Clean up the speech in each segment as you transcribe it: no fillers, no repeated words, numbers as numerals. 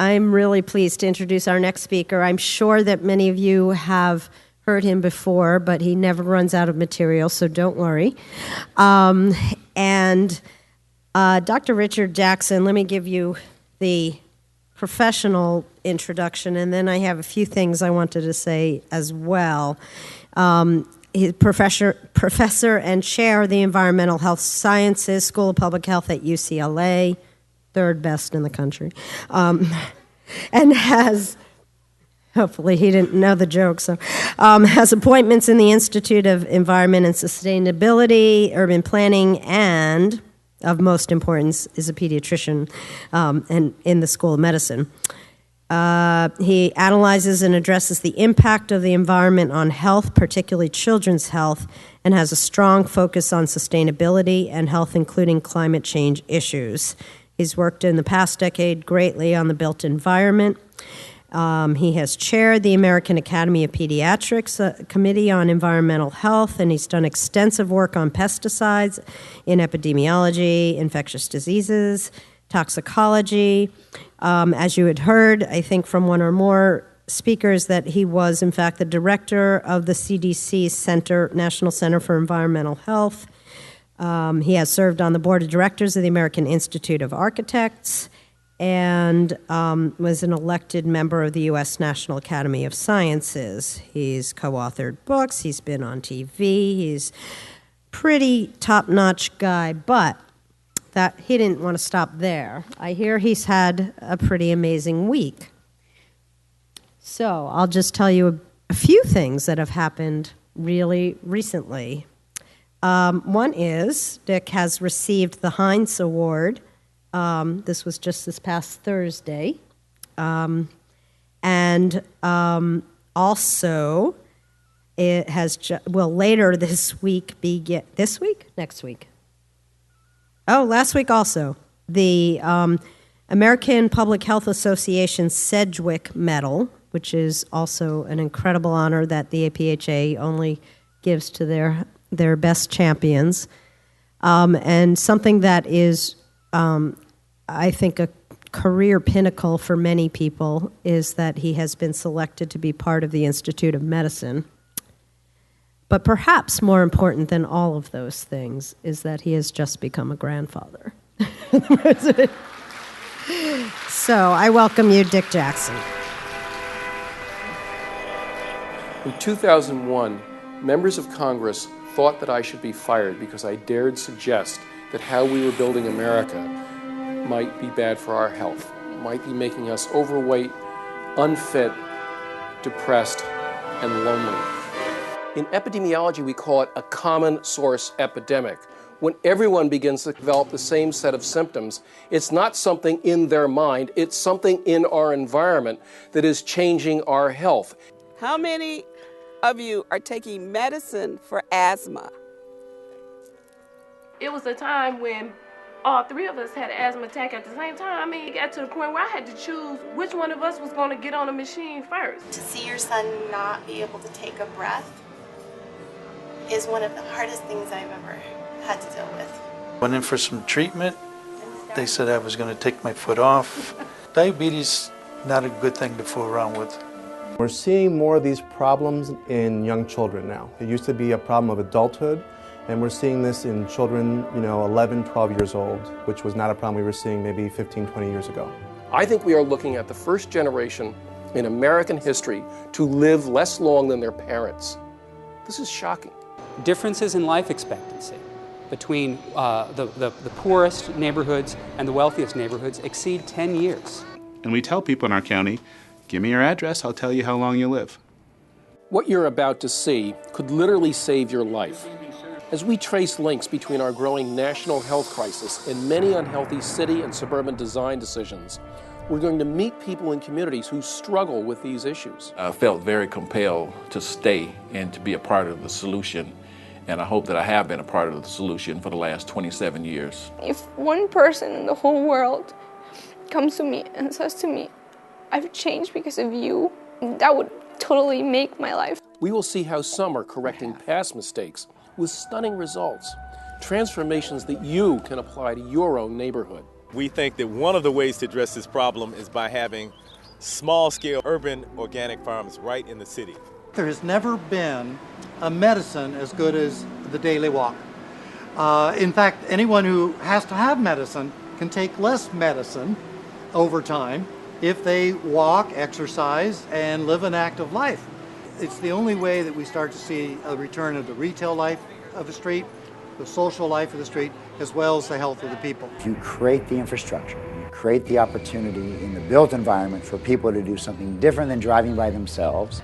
I'm really pleased to introduce our next speaker. I'm sure that many of you have heard him before, but he never runs out of material, so don't worry. Dr. Richard Jackson, let me give you the professional introduction, and then I have a few things I wanted to say as well. He's professor and chair of the Environmental Health Sciences School of Public Health at UCLA, third best in the country, and has, hopefully he didn't know the joke, so has appointments in the Institute of Environment and Sustainability, Urban Planning, and of most importance is a pediatrician and in the School of Medicine. He analyzes and addresses the impact of the environment on health, particularly children's health, and has a strong focus on sustainability and health, including climate change issues. He's worked in the past decade greatly on the built environment. He has chaired the American Academy of Pediatrics Committee on Environmental Health, and he's done extensive work on pesticides in epidemiology, infectious diseases, toxicology. As you had heard, I think from one or more speakers, that he was, in fact, the director of the CDC National Center for Environmental Health. He has served on the board of directors of the American Institute of Architects and was an elected member of the U.S. National Academy of Sciences. He's co-authored books. He's been on TV. He's pretty top-notch guy, but that he didn't want to stop there. I hear he's had a pretty amazing week. So I'll just tell you a few things that have happened really recently. One is Dick has received the Heinz Award. This was just this past Thursday. Also, it has, later this week this week? Next week. Oh, last week also. The American Public Health Association Sedgwick Medal, which is also an incredible honor that the APHA only gives to their best champions. And something that is, I think, a career pinnacle for many people is that he has been selected to be part of the Institute of Medicine. But perhaps more important than all of those things is that he has just become a grandfather. So I welcome you, Dick Jackson. In 2001, members of Congress thought that I should be fired because I dared suggest that how we were building America might be bad for our health, might be making us overweight, unfit, depressed, and lonely. In epidemiology, we call it a common source epidemic. When everyone begins to develop the same set of symptoms, it's not something in their mind, it's something in our environment that is changing our health. How many of you are taking medicine for asthma? It was a time when all three of us had an asthma attack at the same time. I mean, it got to the point where I had to choose which one of us was going to get on a machine first. To see your son not be able to take a breath is one of the hardest things I've ever had to deal with. Went in for some treatment. They said I was going to take my foot off. Diabetes, not a good thing to fool around with. We're seeing more of these problems in young children now. It used to be a problem of adulthood, and we're seeing this in children, 11, 12 years old, which was not a problem we were seeing maybe 15, 20 years ago. I think we are looking at the first generation in American history to live less long than their parents. This is shocking. Differences in life expectancy between the poorest neighborhoods and the wealthiest neighborhoods exceed 10 years. And we tell people in our county, give me your address, I'll tell you how long you live. What you're about to see could literally save your life. As we trace links between our growing national health crisis and many unhealthy city and suburban design decisions, we're going to meet people in communities who struggle with these issues. I felt very compelled to stay and to be a part of the solution, and I hope that I have been a part of the solution for the last 27 years. If one person in the whole world comes to me and says to me, I've changed because of you, that would totally make my life. We will see how some are correcting past mistakes with stunning results, transformations that you can apply to your own neighborhood. We think that one of the ways to address this problem is by having small-scale urban organic farms right in the city. There has never been a medicine as good as the daily walk. In fact, anyone who has to have medicine can take less medicine over time if they walk, exercise, and live an active life. It's the only way that we start to see a return of the retail life of the street, the social life of the street, as well as the health of the people. If you create the infrastructure, you create the opportunity in the built environment for people to do something different than driving by themselves,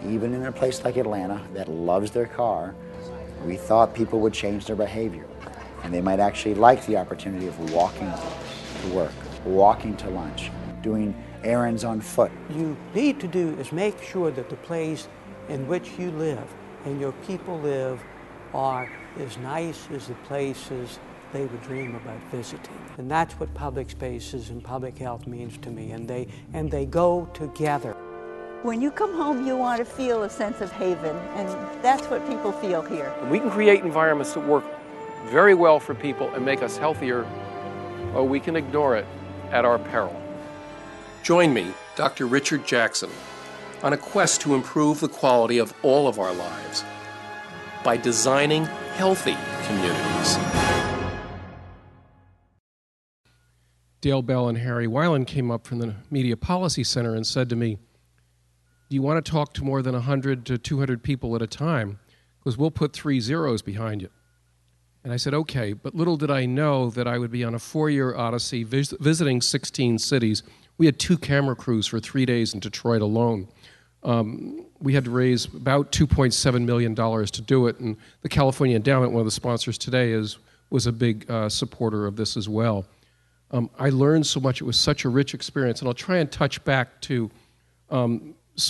even in a place like Atlanta that loves their car, we thought people would change their behavior. And they might actually like the opportunity of walking to work, walking to lunch, doing errands on foot. You need to do is make sure that the place in which you live and your people live are as nice as the places they would dream about visiting. And that's what public spaces and public health means to me, and they go together. When you come home, you want to feel a sense of haven, and that's what people feel here. We can create environments that work very well for people and make us healthier, or we can ignore it at our peril. Join me, Dr. Richard Jackson, on a quest to improve the quality of all of our lives by designing healthy communities. Dale Bell and Harry Weiland came up from the Media Policy Center and said to me, do you want to talk to more than 100 to 200 people at a time? Because we'll put 3 zeros behind you. And I said, okay, but little did I know that I would be on a 4-year odyssey visiting 16 cities. We had 2 camera crews for 3 days in Detroit alone. We had to raise about $2.7 million to do it, and the California Endowment, one of the sponsors today, was a big supporter of this as well. I learned so much. It was such a rich experience, and I'll try and touch back to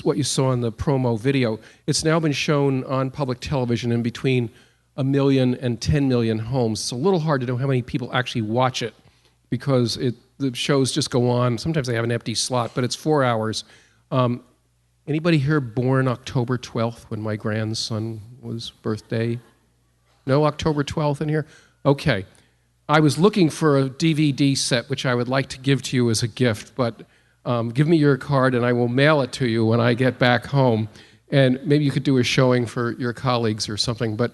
what you saw in the promo video. It's now been shown on public television in between 1 million and 10 million homes. It's a little hard to know how many people actually watch it because the shows just go on. Sometimes they have an empty slot, but it's 4 hours. Anybody here born October 12th when my grandson was birthday? No October 12th in here? Okay. I was looking for a DVD set, which I would like to give to you as a gift, but give me your card and I will mail it to you when I get back home. And maybe you could do a showing for your colleagues or something. But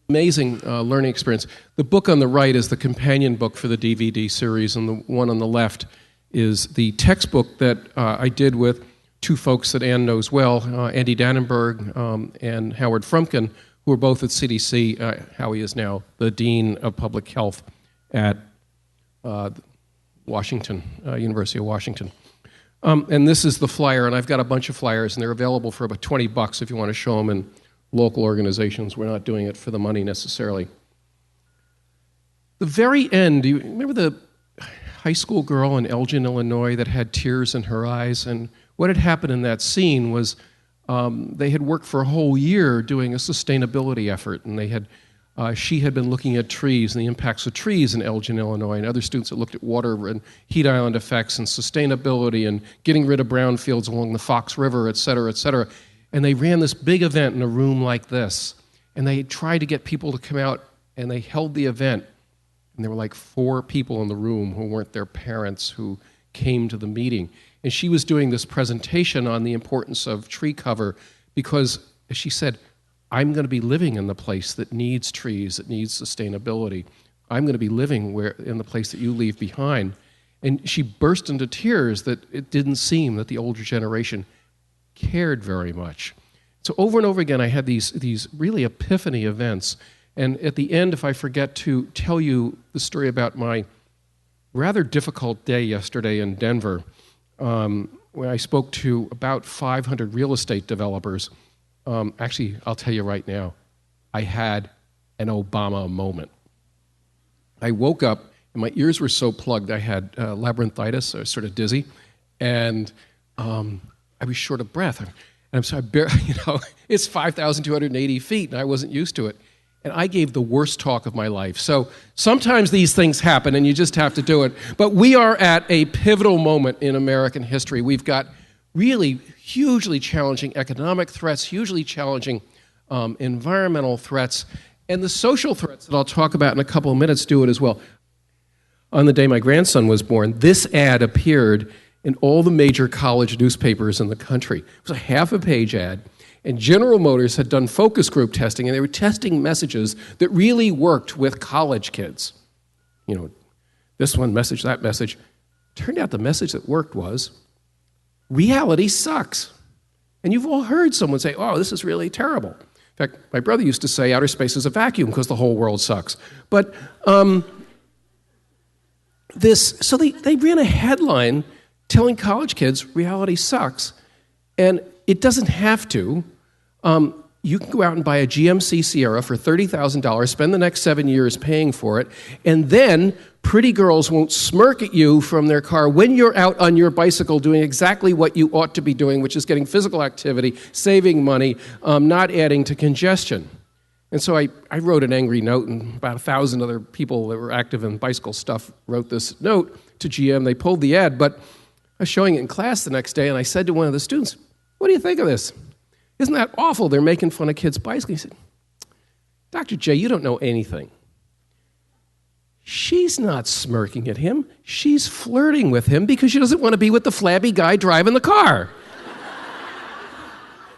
amazing learning experience. The book on the right is the companion book for the DVD series, and the one on the left is the textbook that I did with 2 folks that Ann knows well, Andy Dannenberg and Howard Frumkin, who are both at CDC. Howie is now the Dean of Public Health at Washington, University of Washington. And this is the flyer, and I've got a bunch of flyers, and they're available for about $20 if you want to show them in local organizations. We're not doing it for the money necessarily. The very end, do you remember the high school girl in Elgin, Illinois that had tears in her eyes? And what had happened in that scene was they had worked for a whole year doing a sustainability effort, and she had been looking at trees and the impacts of trees in Elgin, Illinois, and other students that looked at water and heat island effects and sustainability and getting rid of brownfields along the Fox River, et cetera, et cetera. And they ran this big event in a room like this, and they tried to get people to come out, and they held the event. And there were like 4 people in the room who weren't their parents who came to the meeting. And she was doing this presentation on the importance of tree cover because, as she said, I'm going to be living in the place that needs trees, that needs sustainability. I'm going to be living in the place that you leave behind. And she burst into tears that it didn't seem that the older generation cared very much. So over and over again, I had these really epiphany events. And at the end, if I forget to tell you the story about my rather difficult day yesterday in Denver, where I spoke to about 500 real estate developers. Actually, I'll tell you right now, I had an Obama moment. I woke up, and my ears were so plugged, I had labyrinthitis, I was sort of dizzy, and I was short of breath. And I'm sorry, it's 5,280 feet, and I wasn't used to it. And I gave the worst talk of my life. So sometimes these things happen, and you just have to do it. But we are at a pivotal moment in American history. We've got really hugely challenging economic threats, hugely challenging environmental threats, and the social threats that I'll talk about in a couple of minutes do it as well. on the day my grandson was born, this ad appeared in all the major college newspapers in the country. It was a half-a-page ad, and General Motors had done focus group testing, and they were testing messages that really worked with college kids. You know, this one message, that message. Turned out the message that worked was, reality sucks. And you've all heard someone say, oh, this is really terrible. In fact, my brother used to say outer space is a vacuum because the whole world sucks. But so they ran a headline telling college kids reality sucks, and it doesn't have to. You can go out and buy a GMC Sierra for $30,000, spend the next 7 years paying for it, and then pretty girls won't smirk at you from their car when you're out on your bicycle doing exactly what you ought to be doing, which is getting physical activity, saving money, not adding to congestion. And so I wrote an angry note, and about 1,000 other people that were active in bicycle stuff wrote this note to GM. They pulled the ad, but I was showing it in class the next day, and I said to one of the students, what do you think of this? Isn't that awful? They're making fun of kids bicycling. He said, Dr. J, you don't know anything. She's not smirking at him. She's flirting with him because she doesn't want to be with the flabby guy driving the car.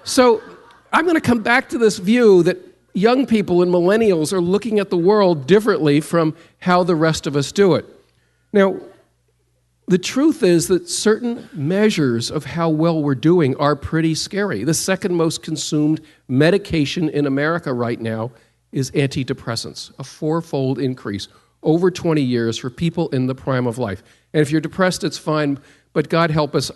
So I'm going to come back to this view that young people and millennials are looking at the world differently from how the rest of us do it. Now, the truth is that certain measures of how well we're doing are pretty scary. The second most consumed medication in America right now is antidepressants, a 4-fold increase over 20 years for people in the prime of life. And if you're depressed, it's fine, but God help us,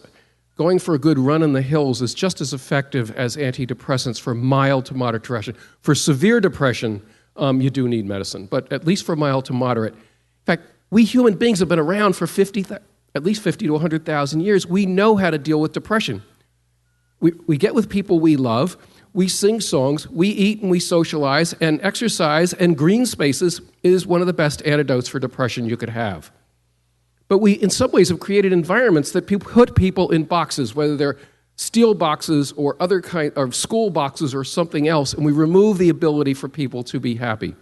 going for a good run in the hills is just as effective as antidepressants for mild to moderate depression. For severe depression, you do need medicine, but at least for mild to moderate. In fact, we human beings have been around for at least 50 to 100,000 years. We know how to deal with depression. We get with people we love, we sing songs, we eat and we socialize, and exercise and green spaces is one of the best antidotes for depression you could have. But we, in some ways, have created environments that put people in boxes, whether they're steel boxes or other kind of school boxes or something else, and we remove the ability for people to be happy.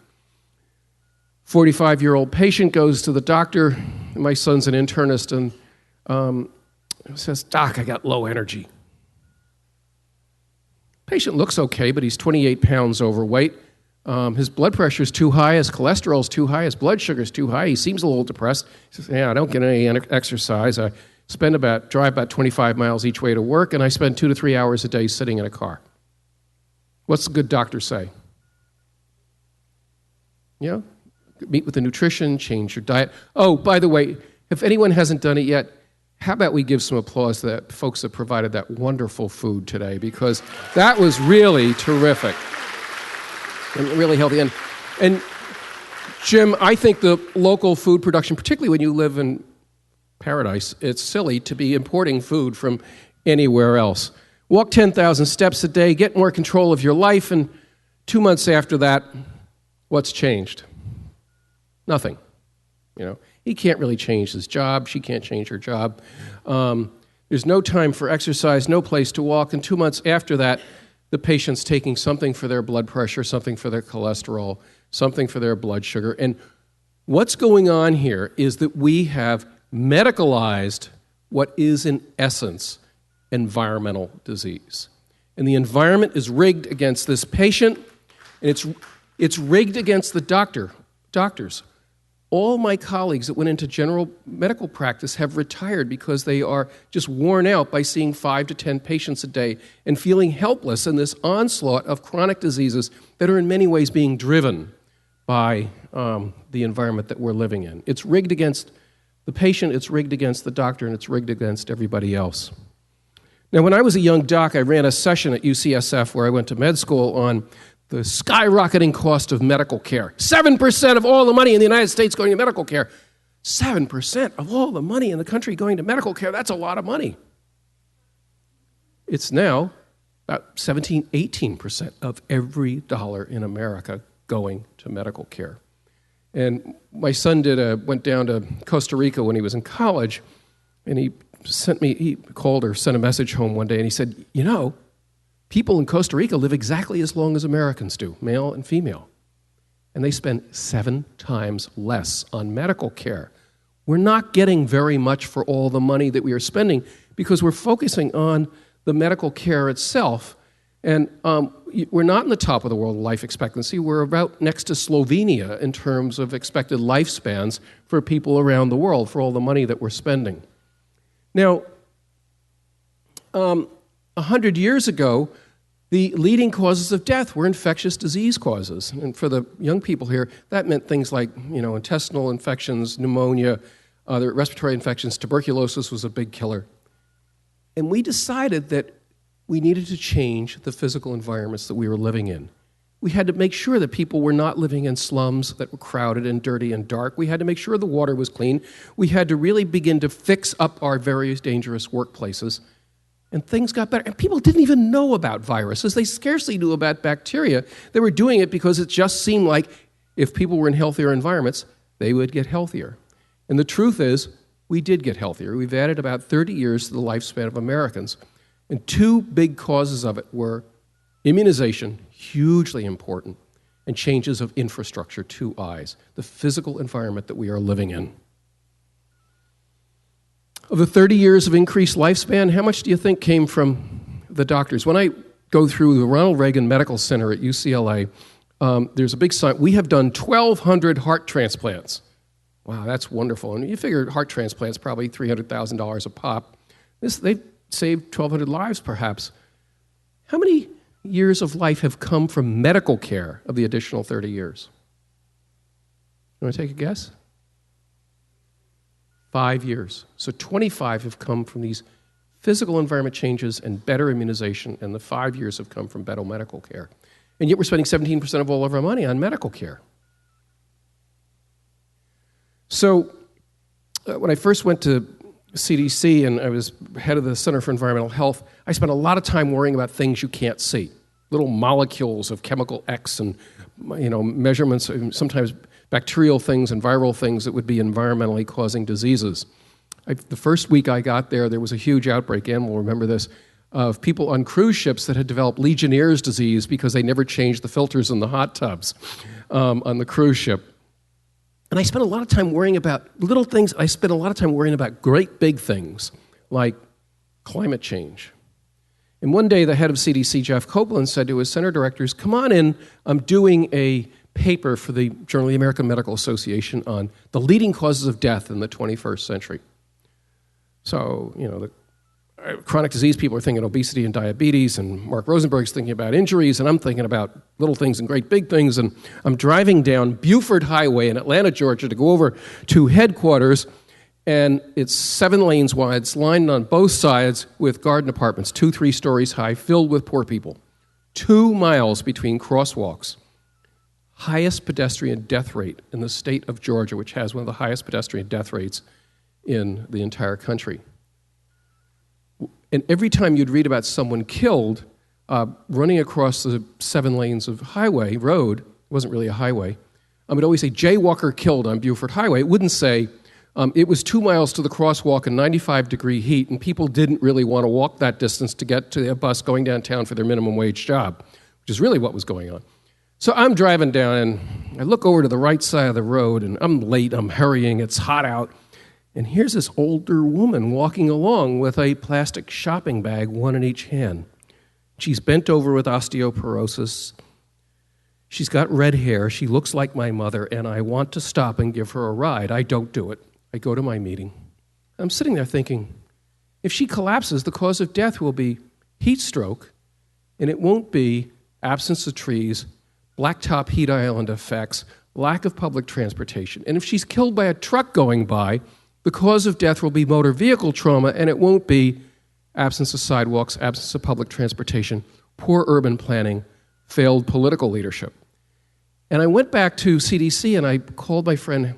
45-year-old patient goes to the doctor. My son's an internist, and says, Doc, I got low energy. Patient looks okay, but he's 28 pounds overweight. His blood pressure is too high, his cholesterol is too high, his blood sugar is too high. He seems a little depressed. He says, I don't get any exercise. I drive about 25 miles each way to work, and I spend 2 to 3 hours a day sitting in a car. What's the good doctor say? Yeah? Meet with the nutrition, change your diet. Oh, by the way, if anyone hasn't done it yet, how about we give some applause to the folks that provided that wonderful food today, because that was really terrific and really healthy. And Jim, I think the local food production, particularly when you live in paradise, it's silly to be importing food from anywhere else. Walk 10,000 steps a day, get more control of your life, and 2 months after that, what's changed? Nothing. He can't really change his job. She can't change her job. There's no time for exercise, no place to walk. And 2 months after that, the patient's taking something for their blood pressure, something for their cholesterol, something for their blood sugar. And what's going on here is that we have medicalized what is, in essence, environmental disease. And the environment is rigged against this patient, and it's rigged against the doctors. All my colleagues that went into general medical practice have retired because they are just worn out by seeing 5 to 10 patients a day and feeling helpless in this onslaught of chronic diseases that are in many ways being driven by the environment that we're living in. It's rigged against the patient, it's rigged against the doctor, and it's rigged against everybody else. Now, when I was a young doc, I ran a session at UCSF where I went to med school on the skyrocketing cost of medical care. 7% of all the money in the United States going to medical care. 7% of all the money in the country going to medical care, that's a lot of money. It's now about 17, 18% of every dollar in America going to medical care. And my son went down to Costa Rica when he was in college, and he sent a message home one day, and he said, people in Costa Rica live exactly as long as Americans do, male and female. And they spend 7 times less on medical care. We're not getting very much for all the money that we are spending because we're focusing on the medical care itself. And we're not in the top of the world life expectancy. We're about next to Slovenia in terms of expected lifespans for people around the world for all the money that we're spending. Now, 100 years ago, the leading causes of death were infectious disease causes. And for the young people here, that meant things like, intestinal infections, pneumonia, other respiratory infections, tuberculosis was a big killer. And we decided that we needed to change the physical environments that we were living in. We had to make sure that people were not living in slums that were crowded and dirty and dark. We had to make sure the water was clean. We had to really begin to fix up our various dangerous workplaces. And things got better. And people didn't even know about viruses. They scarcely knew about bacteria. They were doing it because it just seemed like if people were in healthier environments, they would get healthier. And the truth is, we did get healthier. We've added about 30 years to the lifespan of Americans. And two big causes of it were immunization, hugely important, and changes of infrastructure, two I's, the physical environment that we are living in. Of the 30 years of increased lifespan, how much do you think came from the doctors? When I go through the Ronald Reagan Medical Center at UCLA, there's a big sign. We have done 1,200 heart transplants. Wow, that's wonderful. And you figure heart transplants probably $300,000 a pop. They've saved 1,200 lives, perhaps. How many years of life have come from medical care of the additional 30 years? You want to take a guess? 5 years. So 25 have come from these physical environment changes and better immunization, and the 5 years have come from better medical care. And yet we're spending 17% of all of our money on medical care. So when I first went to CDC and I was head of the Center for Environmental Health, I spent a lot of time worrying about things you can't see, little molecules of chemical X and measurements, sometimes bacterial things and viral things that would be environmentally causing diseases. The first week I got there, there was a huge outbreak, Ann will remember this, of people on cruise ships that had developed Legionnaire's disease because they never changed the filters in the hot tubs on the cruise ship. And I spent a lot of time worrying about little things. I spent a lot of time worrying about great big things like climate change. And one day the head of CDC, Jeff Copeland, said to his center directors, come on in, I'm doing a paper for the Journal of the American Medical Association on the leading causes of death in the 21st century. So, the chronic disease people are thinking obesity and diabetes, and Mark Rosenberg's thinking about injuries, and I'm thinking about little things and great big things, and I'm driving down Buford Highway in Atlanta, Georgia to go over to headquarters, and it's 7 lanes wide, it's lined on both sides with garden apartments, 2-3 stories high, filled with poor people. 2 miles between crosswalks. Highest pedestrian death rate in the state of Georgia, which has one of the highest pedestrian death rates in the entire country. And every time you'd read about someone killed running across the 7 lanes of highway, road, it wasn't really a highway, I would always say, jaywalker killed on Buford Highway. It wouldn't say, it was 2 miles to the crosswalk in 95-degree heat, and people didn't really want to walk that distance to get to their bus going downtown for their minimum wage job, which is really what was going on. So I'm driving down, and I look over to the right side of the road, and I'm late, I'm hurrying, it's hot out, and here's this older woman walking along with a plastic shopping bag, one in each hand. She's bent over with osteoporosis. She's got red hair. She looks like my mother, and I want to stop and give her a ride. I don't do it. I go to my meeting. I'm sitting there thinking, if she collapses, the cause of death will be heat stroke, and it won't be absence of trees, blacktop heat island effects, lack of public transportation. And if she's killed by a truck going by, the cause of death will be motor vehicle trauma, and it won't be absence of sidewalks, absence of public transportation, poor urban planning, failed political leadership. And I went back to CDC, and I called my friend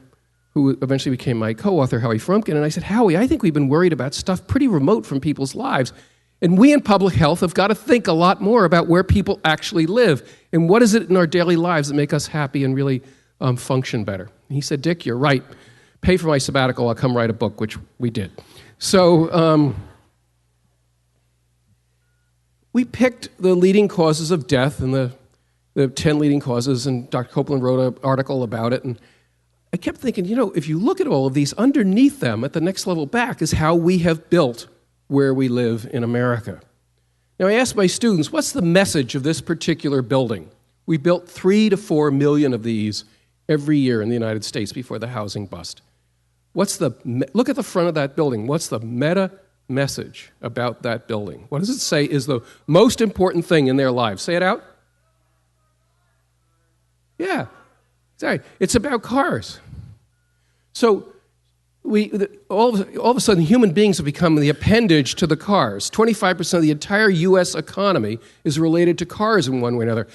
who eventually became my co-author, Howie Frumkin, and I said, Howie, I think we've been worried about stuff pretty remote from people's lives, and we in public health have got to think a lot more about where people actually live, and what is it in our daily lives that make us happy and really function better. And he said, Dick, you're right. Pay for my sabbatical, I'll come write a book, which we did. So we picked the leading causes of death and the 10 leading causes, and Dr. Copeland wrote an article about it. And I kept thinking, if you look at all of these, underneath them at the next level back is how we have built where we live in America. Now, I asked my students, what's the message of this particular building? We built 3 to 4 million of these every year in the United States before the housing bust. Look at the front of that building. What's the meta message about that building? What does it say is the most important thing in their lives? Say it out. Yeah, sorry. It's about cars. So all of a sudden, human beings have become the appendage to the cars. 25% of the entire U.S. economy is related to cars in one way or another.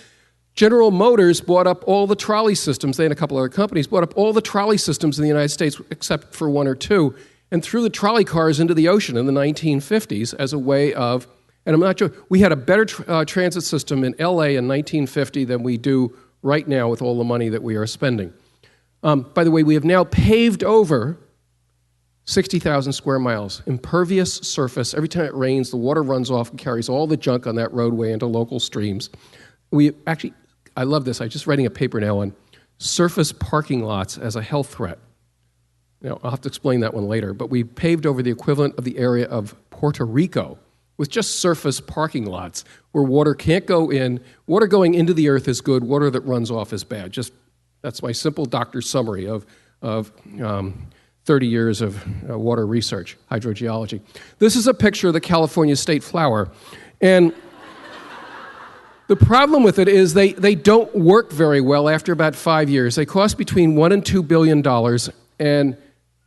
General Motors bought up all the trolley systems. They and a couple other companies bought up all the trolley systems in the United States, except for 1 or 2, and threw the trolley cars into the ocean in the 1950s as a way of, and I'm not sure, we had a better transit system in L.A. in 1950 than we do right now with all the money that we are spending. By the way, we have now paved over 60,000 square miles, impervious surface. Every time it rains, the water runs off and carries all the junk on that roadway into local streams. I love this. I'm just writing a paper now on surface parking lots as a health threat. Now, I'll have to explain that one later, but we paved over the equivalent of the area of Puerto Rico with just surface parking lots where water can't go in. Water going into the earth is good. Water that runs off is bad. That's my simple doctor's summary of 30 years of water research, hydrogeology. This is a picture of the California state flower, and the problem with it is they don't work very well after about 5 years. They cost between $1 and $2 billion, and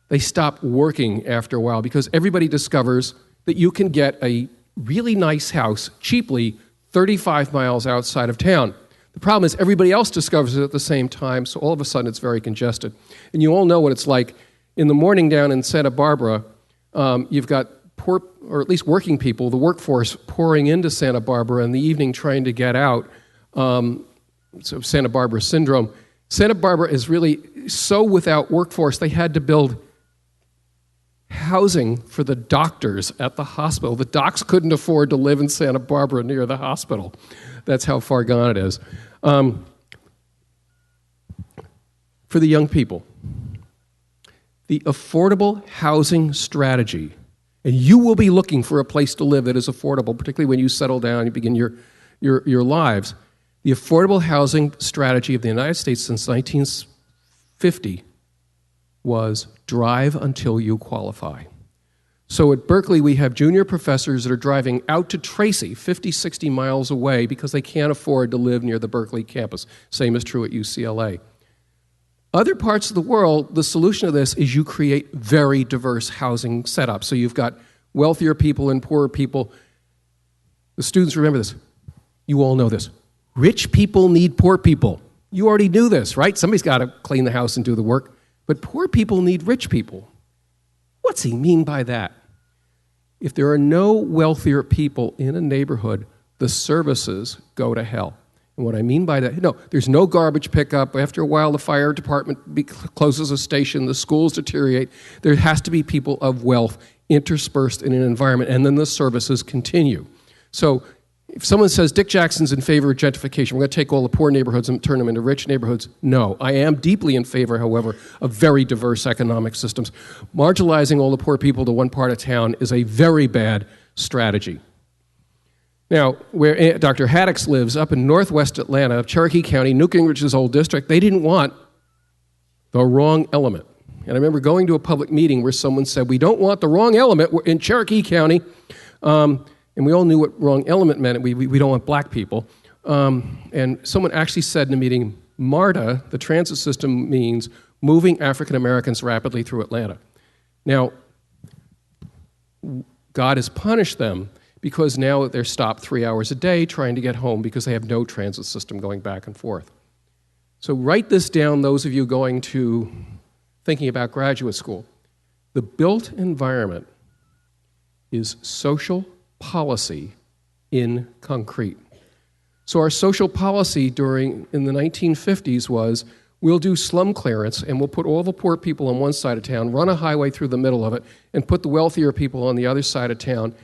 they stop working after a while because everybody discovers that you can get a really nice house cheaply 35 miles outside of town. The problem is everybody else discovers it at the same time, so all of a sudden it's very congested. And you all know what it's like. In the morning down in Santa Barbara, you've got poor, or at least working people, the workforce pouring into Santa Barbara, in the evening trying to get out. So Santa Barbara syndrome. Santa Barbara is really so without workforce, they had to build housing for the doctors at the hospital. The docs couldn't afford to live in Santa Barbara near the hospital. That's how far gone it is. For the young people, the affordable housing strategy, and you will be looking for a place to live that is affordable, particularly when you settle down and you begin your lives. The affordable housing strategy of the United States since 1950 was drive until you qualify. So at Berkeley, we have junior professors that are driving out to Tracy, 50, 60 miles away, because they can't afford to live near the Berkeley campus. Same is true at UCLA. Other parts of the world, the solution to this is you create very diverse housing setups. So you've got wealthier people and poorer people. The students remember this. You all know this. Rich people need poor people. You already knew this, right? Somebody's got to clean the house and do the work. But poor people need rich people. What's he mean by that? If there are no wealthier people in a neighborhood, the services go to hell. And what I mean by that, no, there's no garbage pickup. After a while, the fire department closes a station, the schools deteriorate. There has to be people of wealth interspersed in an environment, and then the services continue. So if someone says Dick Jackson's in favor of gentrification, we're going to take all the poor neighborhoods and turn them into rich neighborhoods. No, I am deeply in favor, however, of very diverse economic systems. Marginalizing all the poor people to one part of town is a very bad strategy. Now, where Dr. Haddix lives, up in northwest Atlanta, Cherokee County, Newt Gingrich's old district, they didn't want the wrong element. And I remember going to a public meeting where someone said, we don't want the wrong element in Cherokee County. And we all knew what wrong element meant. We don't want black people. And someone actually said in a meeting, MARTA, the transit system, means moving African Americans rapidly through Atlanta. Now, God has punished them because now they're stopped 3 hours a day trying to get home because they have no transit system going back and forth. So write this down, those of you going to thinking about graduate school. The built environment is social policy in concrete. So our social policy in the 1950s was, we'll do slum clearance and we'll put all the poor people on one side of town, run a highway through the middle of it, and put the wealthier people on the other side of town.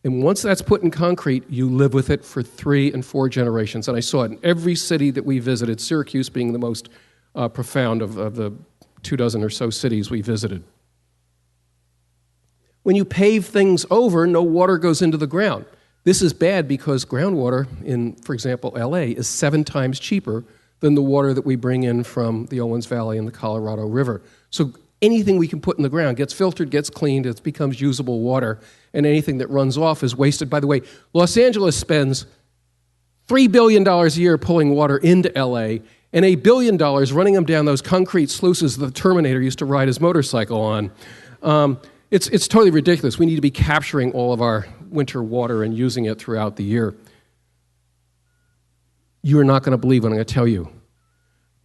And once that's put in concrete, you live with it for 3 and 4 generations. And I saw it in every city that we visited, Syracuse being the most profound of the 24 or so cities we visited. When you pave things over, no water goes into the ground. This is bad because groundwater in, for example, LA is 7 times cheaper than the water that we bring in from the Owens Valley and the Colorado River. So anything we can put in the ground gets filtered, gets cleaned, it becomes usable water, and anything that runs off is wasted. By the way, Los Angeles spends $3 billion a year pulling water into LA, and $1 billion running them down those concrete sluices the Terminator used to ride his motorcycle on. It's totally ridiculous. We need to be capturing all of our winter water and using it throughout the year. You're not going to believe what I'm going to tell you.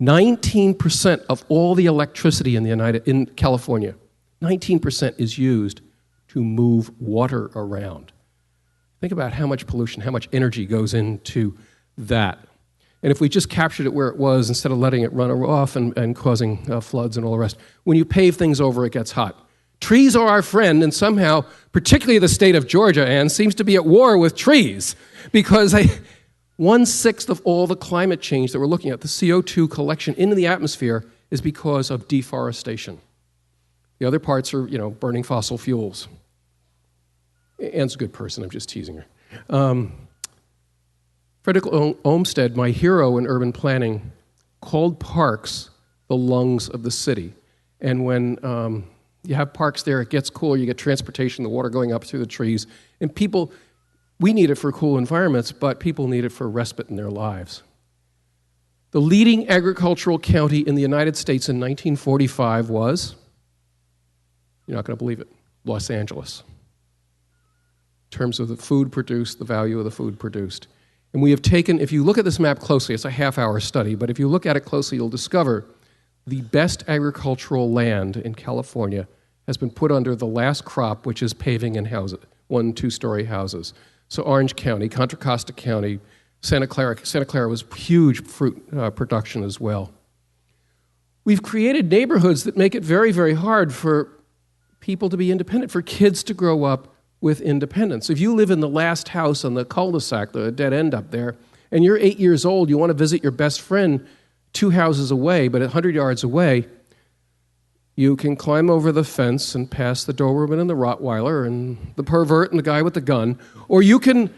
19% of all the electricity in California, 19% is used to move water around. Think about how much pollution, how much energy goes into that. And if we just captured it where it was instead of letting it run off and causing floods and all the rest, when you pave things over, it gets hot. Trees are our friend, and somehow, particularly the state of Georgia, Ann, seems to be at war with trees because 1/6 of all the climate change that we're looking at, the CO2 collection into the atmosphere, is because of deforestation. The other parts are, burning fossil fuels. Ann's a good person, I'm just teasing her. Frederick Olmsted, my hero in urban planning, called parks the lungs of the city. And when you have parks there, it gets cooler, you get transportation, the water going up through the trees, and people, we need it for cool environments, but people need it for respite in their lives. The leading agricultural county in the United States in 1945 was, you're not going to believe it, Los Angeles. In terms of the food produced, the value of the food produced. And we have taken, if you look at this map closely, it's a half-hour study, but if you look at it closely, you'll discover the best agricultural land in California has been put under the last crop, which is paving and houses, 1- 2-story houses. So Orange County, Contra Costa County, Santa Clara was huge fruit production as well. We've created neighborhoods that make it very, very hard for people to be independent, for kids to grow up with independence. If you live in the last house on the cul-de-sac, the dead end up there, and you're 8 years old, you want to visit your best friend 2 houses away, but 100 yards away, you can climb over the fence and pass the Doberman and the Rottweiler and the pervert and the guy with the gun, or you can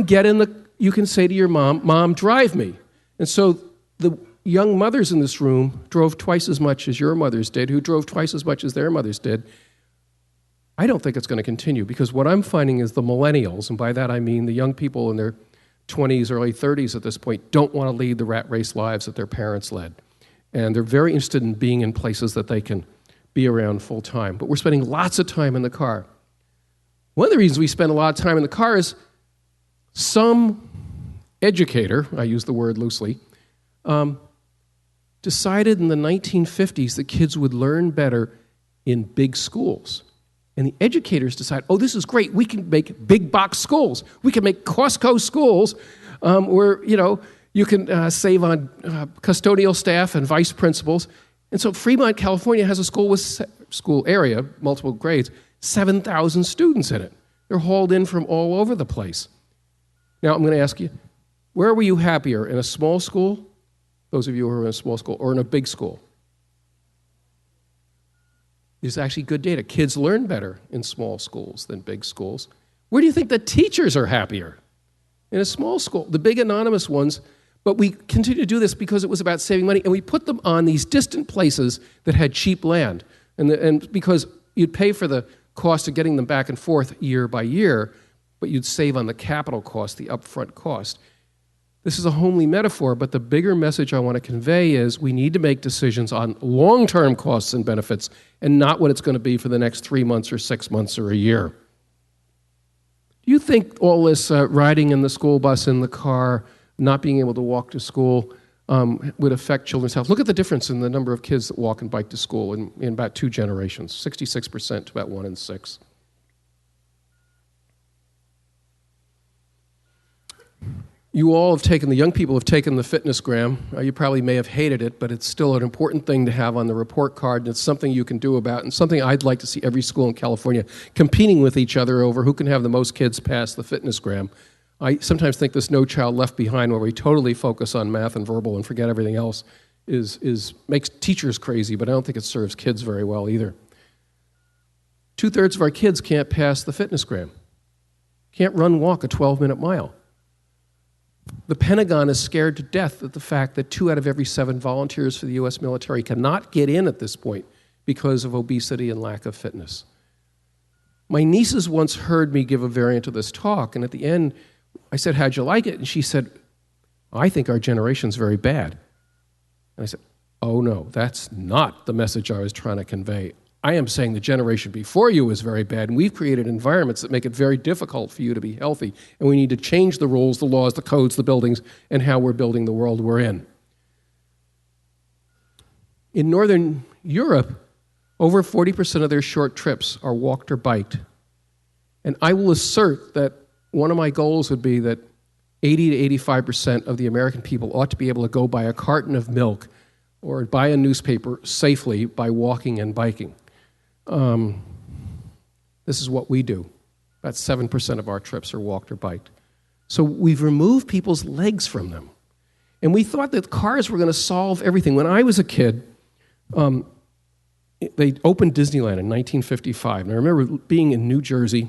get in the. You can say to your mom, "Mom, drive me." And so the young mothers in this room drove twice as much as your mothers did, who drove twice as much as their mothers did. I don't think it's going to continue because what I'm finding is the millennials, and by that I mean the young people in their 20s, early 30s at this point, don't want to lead the rat race lives that their parents led. And they're very interested in being in places that they can be around full time. But we're spending lots of time in the car. One of the reasons we spend a lot of time in the car is some educator, I use the word loosely, decided in the 1950s that kids would learn better in big schools. And the educators decide, oh, this is great. We can make big box schools. We can make Costco schools where, you can save on custodial staff and vice principals. And so Fremont, California has a school area, multiple grades, 7,000 students in it. They're hauled in from all over the place. Now, I'm going to ask you, where were you happier, in a small school, those of you who are in a small school, or in a big school? There's actually good data. Kids learn better in small schools than big schools. Where do you think the teachers are happier? In a small school. The big anonymous ones, but we continue to do this because it was about saving money, and we put them on these distant places that had cheap land. And because you'd pay for the cost of getting them back and forth year by year, but you'd save on the capital cost, the upfront cost. This is a homely metaphor, but the bigger message I want to convey is we need to make decisions on long-term costs and benefits and not what it's going to be for the next 3 months or 6 months or a year. Do you think all this riding in the school bus, in the car, not being able to walk to school would affect children's health? Look at the difference in the number of kids that walk and bike to school in about 2 generations, 66% to about 1 in 6. You all have taken, the young people have taken the Fitnessgram. You probably may have hated it, but it's still an important thing to have on the report card, and it's something you can do about, and something I'd like to see every school in California competing with each other over who can have the most kids pass the Fitnessgram. I sometimes think this No Child Left Behind, where we totally focus on math and verbal and forget everything else, makes teachers crazy, but I don't think it serves kids very well either. 2/3 of our kids can't pass the fitnessgram, can't walk a 12-minute mile. The Pentagon is scared to death at the fact that 2 out of every 7 volunteers for the U.S. military cannot get in at this point because of obesity and lack of fitness. My nieces once heard me give a variant of this talk, and at the end, I said, "How'd you like it?" And she said, "I think our generation's very bad." And I said, "Oh no, that's not the message I was trying to convey. I am saying the generation before you is very bad, and we've created environments that make it very difficult for you to be healthy, and we need to change the rules, the laws, the codes, the buildings, and how we're building the world we're in." In Northern Europe, over 40% of their short trips are walked or biked. And I will assert that one of my goals would be that 80 to 85% of the American people ought to be able to go buy a carton of milk or buy a newspaper safely by walking and biking. This is what we do. About 7% of our trips are walked or biked. So we've removed people's legs from them. And we thought that cars were going to solve everything. When I was a kid, they opened Disneyland in 1955. And I remember being in New Jersey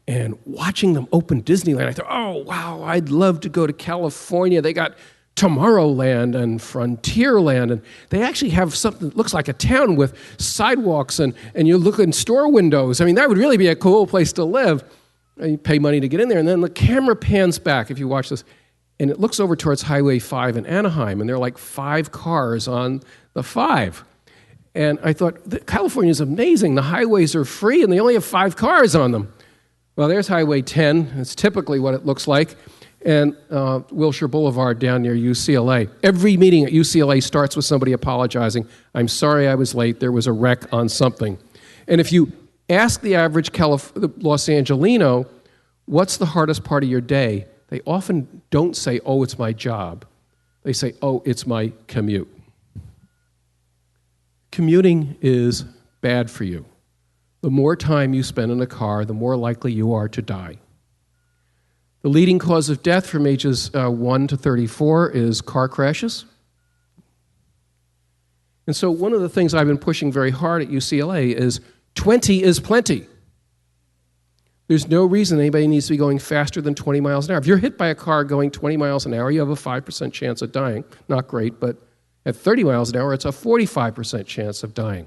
and watching them open Disneyland. I thought, oh, wow, I'd love to go to California. They got Tomorrowland and Frontierland, and they actually have something that looks like a town with sidewalks, and you look in store windows. I mean, that would really be a cool place to live. You pay money to get in there, and then the camera pans back, if you watch this, and it looks over towards Highway 5 in Anaheim, and there are like 5 cars on the 5. And I thought, California is amazing. The highways are free, and they only have 5 cars on them. Well, there's Highway 10. It's typically what it looks like. And Wilshire Boulevard down near UCLA. Every meeting at UCLA starts with somebody apologizing. "I'm sorry I was late. There was a wreck on something." And if you ask the average Los Angelino, what's the hardest part of your day, they often don't say, "Oh, it's my job." They say, "Oh, it's my commute." Commuting is bad for you. The more time you spend in a car, the more likely you are to die. The leading cause of death from ages 1 to 34 is car crashes. And so one of the things I've been pushing very hard at UCLA is 20 is plenty. There's no reason anybody needs to be going faster than 20 miles an hour. If you're hit by a car going 20 miles an hour, you have a 5% chance of dying. Not great, but at 30 miles an hour, it's a 45% chance of dying.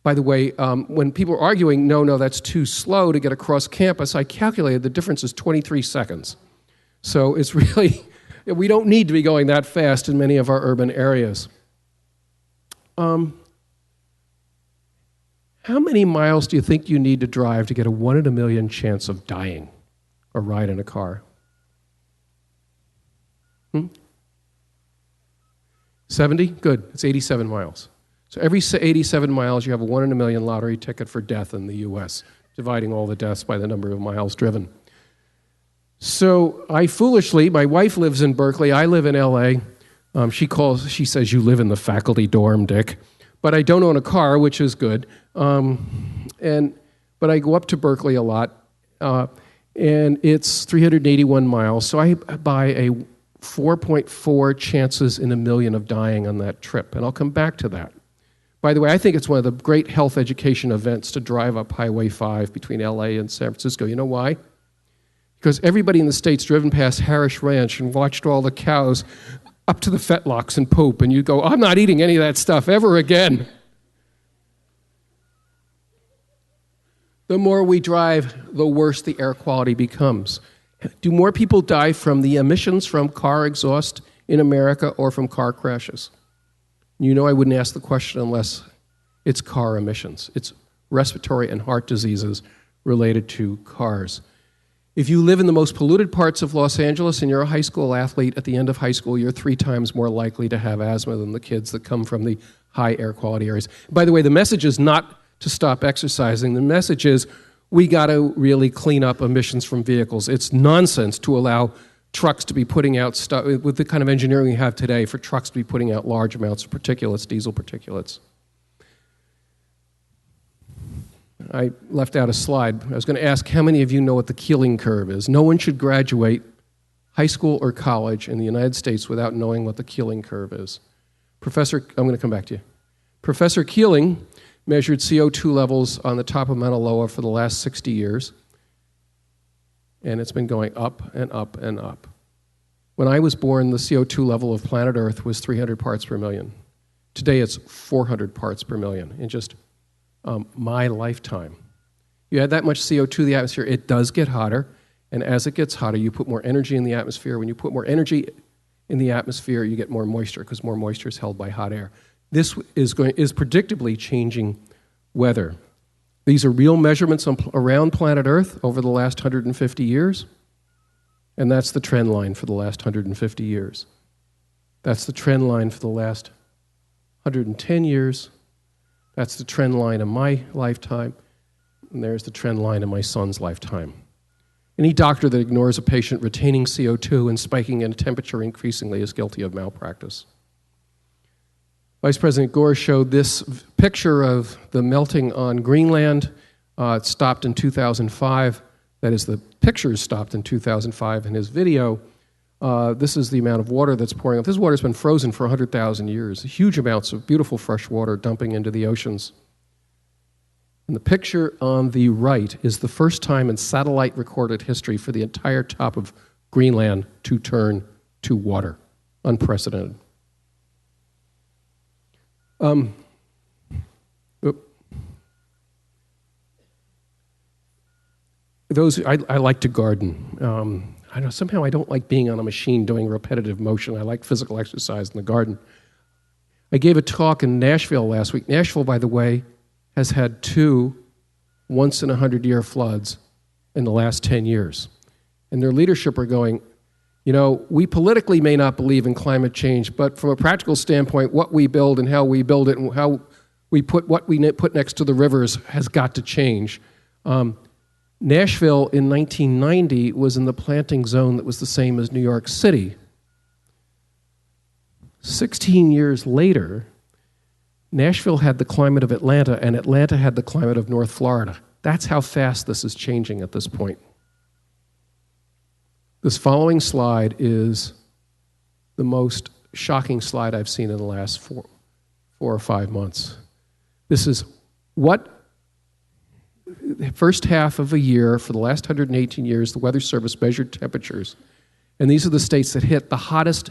By the way, when people are arguing, no, that's too slow to get across campus, I calculated the difference is 23 seconds. So it's really, we don't need to be going that fast in many of our urban areas. How many miles do you think you need to drive to get a 1 in a million chance of dying or ride in a car? 70? Good. It's 87 miles. So every 87 miles, you have a 1 in a million lottery ticket for death in the U.S., dividing all the deaths by the number of miles driven. So I foolishly, my wife lives in Berkeley, I live in L.A. She says, "You live in the faculty dorm, Dick." But I don't own a car, which is good. But I go up to Berkeley a lot, and it's 381 miles. So I buy a 4.4 chances in a million of dying on that trip, and I'll come back to that. By the way, I think it's one of the great health education events to drive up Highway 5 between LA and San Francisco. You know why? Because everybody in the state's driven past Harris Ranch and watched all the cows up to the fetlocks and poop, and you go, "I'm not eating any of that stuff ever again." The more we drive, the worse the air quality becomes. Do more people die from the emissions from car exhaust in America or from car crashes? You know I wouldn't ask the question unless it's car emissions. It's respiratory and heart diseases related to cars. If you live in the most polluted parts of Los Angeles and you're a high school athlete, at the end of high school, you're 3 times more likely to have asthma than the kids that come from the high air quality areas. By the way, the message is not to stop exercising. The message is we got to really clean up emissions from vehicles. It's nonsense to allow trucks to be putting out stuff, with the kind of engineering we have today, for trucks to be putting out large amounts of particulates, diesel particulates. I left out a slide. I was going to ask how many of you know what the Keeling curve is. No one should graduate high school or college in the United States without knowing what the Keeling curve is. I'm going to come back to you. Professor Keeling measured CO2 levels on the top of Mauna Loa for the last 60 years, and it's been going up and up and up. When I was born, the CO2 level of planet Earth was 300 parts per million. Today, it's 400 parts per million in just my lifetime. You add that much CO2 to the atmosphere, it does get hotter, and as it gets hotter, you put more energy in the atmosphere. When you put more energy in the atmosphere, you get more moisture, because more moisture is held by hot air. This is predictably changing weather. These are real measurements around planet Earth over the last 150 years, and that's the trend line for the last 150 years. That's the trend line for the last 110 years. That's the trend line of my lifetime, and there's the trend line of my son's lifetime. Any doctor that ignores a patient retaining CO2 and spiking in temperature increasingly is guilty of malpractice. Vice President Gore showed this picture of the melting on Greenland. It stopped in 2005. That is, the picture stopped in 2005 in his video. This is the amount of water that's pouring up. This water's been frozen for 100,000 years. Huge amounts of beautiful fresh water dumping into the oceans. And the picture on the right is the first time in satellite recorded history for the entire top of Greenland to turn to water. Unprecedented. I like to garden. Somehow I don't like being on a machine doing repetitive motion. I like physical exercise in the garden. I gave a talk in Nashville last week. Nashville, by the way, has had 2 once-in-a-100-year floods in the last 10 years. And their leadership are going, you know, we politically may not believe in climate change, but from a practical standpoint, what we build and how we build it and how we put what we put next to the rivers has got to change. Nashville in 1990 was in the planting zone that was the same as New York City. 16 years later, Nashville had the climate of Atlanta, and Atlanta had the climate of North Florida. That's how fast this is changing at this point. This following slide is the most shocking slide I've seen in the last 4 or 5 months. This is what the first half of a year for the last 118 years, the Weather Service measured temperatures, and these are the states that hit the hottest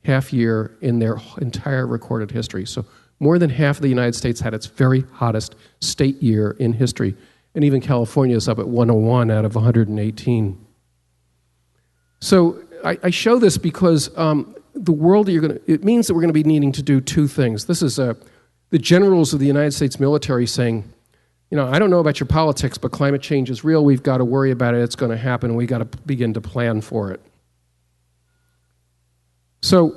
half year in their entire recorded history. So more than half of the United States had its very hottest state year in history, and even California is up at 101 out of 118. So I show this because the world it means that we're going to be needing to do 2 things. This is the generals of the United States military saying, you know, I don't know about your politics, but climate change is real. We've got to worry about it. It's going to happen, and we've got to begin to plan for it. So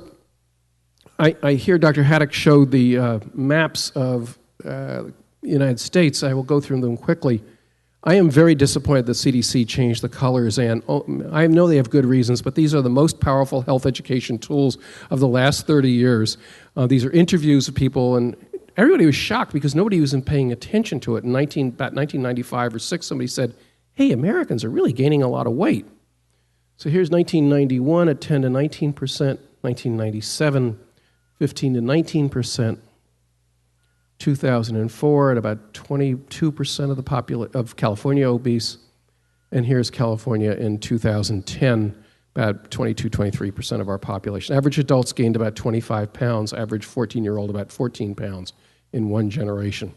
I hear Dr. Haddock showed the maps of the United States. I will go through them quickly. I am very disappointed that CDC changed the colors, and I know they have good reasons, but these are the most powerful health education tools of the last 30 years. These are interviews of people, and everybody was shocked because nobody was paying attention to it. In about 1995 or 6, somebody said, hey, Americans are really gaining a lot of weight. So here's 1991 at 10 to 19%, 1997, 15 to 19%, 2004 at about 22% of the of California obese, and here's California in 2010, about 22, 23% of our population. Average adults gained about 25 pounds, average 14-year-old about 14 pounds in 1 generation.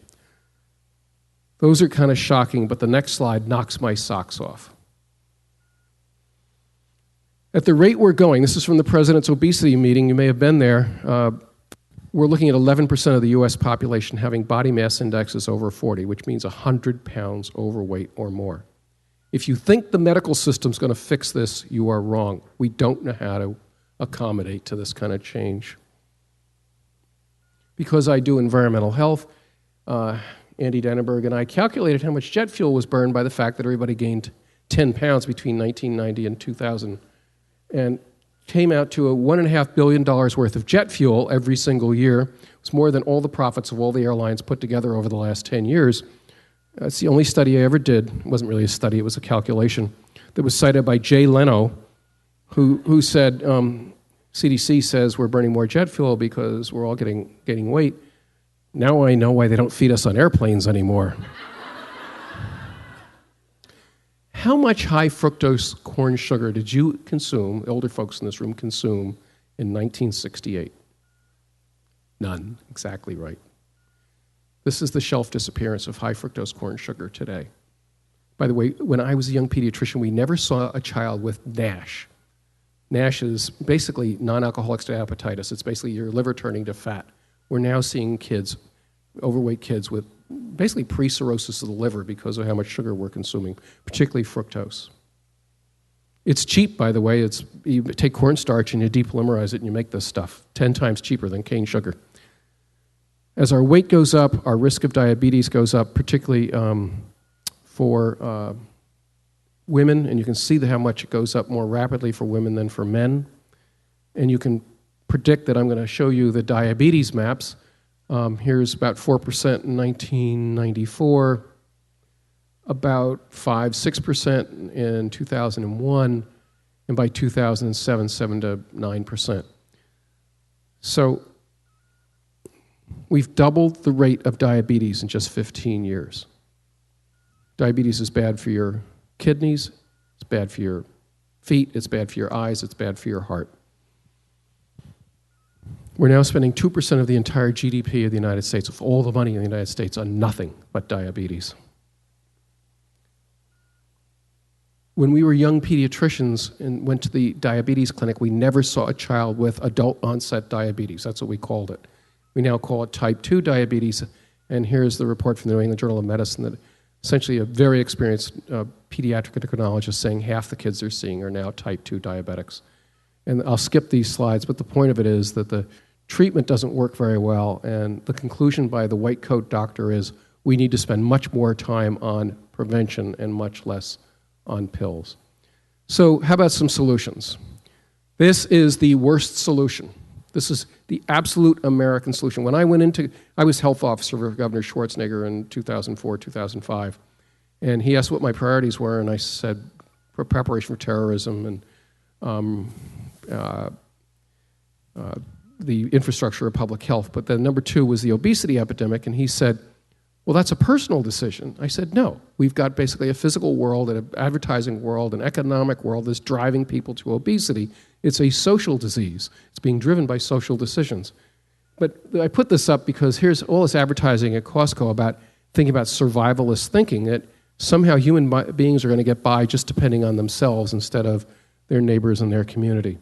Those are kind of shocking, but the next slide knocks my socks off. At the rate we're going, this is from the President's obesity meeting, you may have been there, we're looking at 11% of the U.S. population having body mass indexes over 40, which means 100 pounds overweight or more. If you think the medical system's going to fix this, you are wrong. We don't know how to accommodate to this kind of change. Because I do environmental health, Andy Dannenberg and I calculated how much jet fuel was burned by the fact that everybody gained 10 pounds between 1990 and 2000, and came out to $1.5 billion worth of jet fuel every single year. It's more than all the profits of all the airlines put together over the last 10 years. It's the only study I ever did. It wasn't really a study, it was a calculation that was cited by Jay Leno, who said, CDC says we're burning more jet fuel because we're all getting weight. Now I know why they don't feed us on airplanes anymore. How much high fructose corn sugar did you consume, older folks in this room consume, in 1968? None. Exactly right. This is the shelf disappearance of high fructose corn sugar today. By the way, when I was a young pediatrician, we never saw a child with NASH. NASH is basically non-alcoholic steatohepatitis. It's basically your liver turning to fat. We're now seeing kids, overweight kids, with basically pre-cirrhosis of the liver because of how much sugar we're consuming, particularly fructose. It's cheap, by the way. You take cornstarch and you depolymerize it and you make this stuff 10 times cheaper than cane sugar. As our weight goes up, our risk of diabetes goes up, particularly for women, and you can see how much it goes up more rapidly for women than for men. And you can predict that I'm going to show you the diabetes maps. Here's about 4% in 1994, about 5-6% in 2001, and by 2007, 7 to 9%. So we've doubled the rate of diabetes in just 15 years. Diabetes is bad for your kidneys, it's bad for your feet, it's bad for your eyes, it's bad for your heart. We're now spending 2% of the entire GDP of the United States, of all the money in the United States, on nothing but diabetes. When we were young pediatricians and went to the diabetes clinic, we never saw a child with adult onset diabetes. That's what we called it. We now call it type 2 diabetes, and here's the report from the New England Journal of Medicine that essentially a very experienced pediatric endocrinologist saying half the kids they're seeing are now type 2 diabetics. And I'll skip these slides, but the point of it is that the treatment doesn't work very well, and the conclusion by the white coat doctor is we need to spend much more time on prevention and much less on pills. So how about some solutions? This is the worst solution. This is the absolute American solution. When I was health officer for Governor Schwarzenegger in 2004, 2005, and he asked what my priorities were, and I said preparation for terrorism and the infrastructure of public health. But then number 2 was the obesity epidemic, and he said, well, that's a personal decision. I said, no. We've got basically a physical world, an advertising world, an economic world that's driving people to obesity. It's a social disease. It's being driven by social decisions. But I put this up because here's all this advertising at Costco about thinking about survivalist thinking, that somehow human beings are going to get by just depending on themselves instead of their neighbors and their community.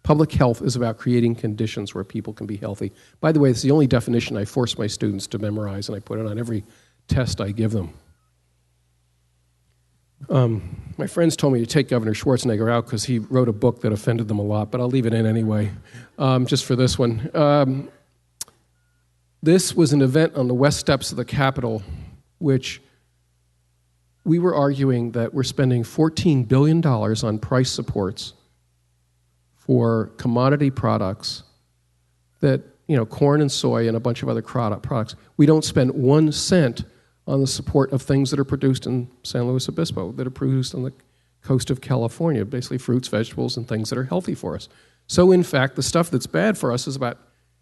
Public health is about creating conditions where people can be healthy. By the way, it's the only definition I force my students to memorize, and I put it on every test I give them. My friends told me to take Governor Schwarzenegger out because he wrote a book that offended them a lot, but I'll leave it in anyway, just for this one. This was an event on the west steps of the Capitol, which we were arguing that we're spending $14 billion on price supports for commodity products that, corn and soy and a bunch of other products. We don't spend 1 cent on the support of things that are produced in San Luis Obispo, that are produced on the coast of California, basically fruits, vegetables, and things that are healthy for us. So, in fact, the stuff that's bad for us is about